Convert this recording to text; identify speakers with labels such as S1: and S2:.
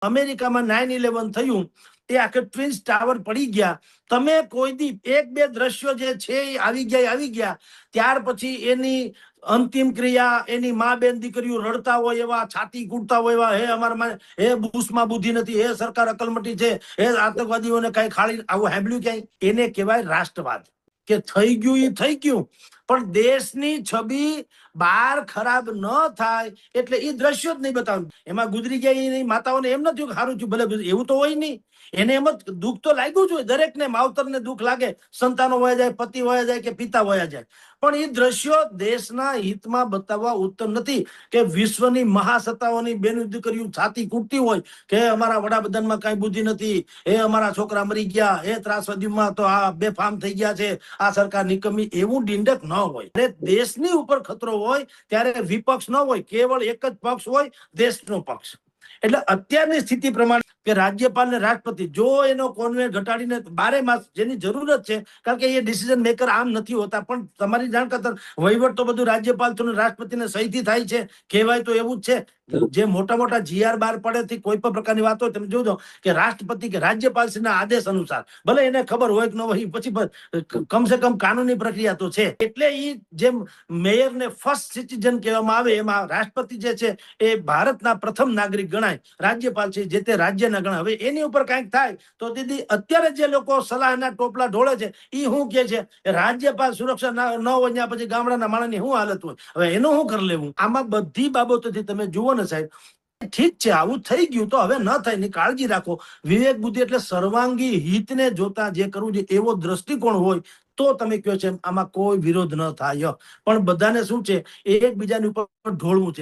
S1: અમેરિકામાં 9/11 થયું, એ આખે ટ્વિન્સ ટાવર પડી ગયા. તમે કોઈ દી એક બે દ્રશ્યો જે છે એ આવી ગયા. ત્યાર પછી એની અંતિમ ક્રિયા, એની મા બેન દીકરીઓ રડતા હોય એવા, છાતી કૂટતા હોય એવા, હે અમારા હે બુશમાં બુદ્ધિ નથી, હે સરકાર અકલમટી છે, હે આતંકવાદીઓને કઈ ખાલી, આવું સાંભળ્યું ક્યાંય? એને કહેવાય રાષ્ટ્રવાદ. કે થઈ ગયું એ થઈ ગયું, પણ દેશની છબી બહાર ખરાબ ન થાય એટલે એ દ્રશ્યો જ નહીં બતાવવું. એમાં ગુજરી ગયા એની માતાઓને એમ નથી કે સારું થયું, ભલે એવું તો હોય નહીં. એને એમ જ દુઃખ તો લાગ્યું જ હોય. દરેકને માવતરને દુઃખ લાગે, સંતાનો વયા જાય, પતિ વયા જાય કે પિતા વયા જાય. પણ એ દ્રશ્યો દેશના હિતમાં બતાવવા ઉત્તમ નથી કે વિશ્વની મહાસત્તાઓની બેન દીકરીઓ છાતી કૂટતી હોય કે અમારા વડાપ્રધાનમાં કઈ બુદ્ધિ નથી, એ અમારા છોકરા મરી ગયા, એ ત્રાસવાદીમાં તો આ બેફામ થઈ ગયા છે, આ સરકાર નિકમી. એવું ડીંડક ન હોય. અને દેશની ઉપર ખતરો હોય ત્યારે વિપક્ષ ન હોય, કેવળ એક જ પક્ષ હોય, દેશનો પક્ષ. એટલે અત્યારની સ્થિતિ પ્રમાણે કે રાજ્યપાલ ને રાષ્ટ્રપતિ જો એનો કોન્વેન્ટ ઘટાડીને 12 માસ જેની જરૂરત છે, કારણ કે એ ડિસિઝન મેકર આમ નથી હોતા, પણ તમારી જાણ ખાતર વહીવટ તો બધું રાજ્યપાલ તો રાષ્ટ્રપતિને સહીથી થાય છે. કહેવાય તો એવું જ છે. જે મોટા મોટા GR બહાર પડે કોઈ પણ પ્રકારની વાત હોય, તમે જોજો કે રાષ્ટ્રપતિ કે રાજ્યપાલશ્રીના આદેશ અનુસાર, ભલે એને ખબર હોય કે ન હોય, પછી કમસે કમ કાનૂની પ્રક્રિયા તો છે. એટલે એ જેમ મેયરને ફર્સ્ટ સિટીઝન કહેવામાં આવે, એમાં રાષ્ટ્રપતિ જે છે એ ભારતના પ્રથમ નાગરિક ગણાય, રાજ્યપાલ છે જે તે રાજ્યના ગણાય. હવે એની ઉપર કંઈક થાય તો દીદી અત્યારે જે લોકો સલાહના ટોપલા ઢોળે છે એ શું કે છે, રાજ્યપાલ સુરક્ષા ન હોય ત્યાં પછી ગામડાના માણસની શું હાલત હોય. હવે એનું શું કરી લેવું? આમાં બધી બાબતોથી તમે જુઓ ને સાહેબ, ઠીક છે આવું થઈ ગયું તો હવે ન થાય ની કાળજી રાખો. વિવેક બુદ્ધિ એટલે સર્વાંગી હિતને જોતા જે કરવું છે એવો દ્રષ્ટિકોણ હોય તો તમે કહો છે આમાં કોઈ વિરોધ ન થાય. પણ બધાને શું છે, એકબીજાની ઉપર ઢોળવું છે.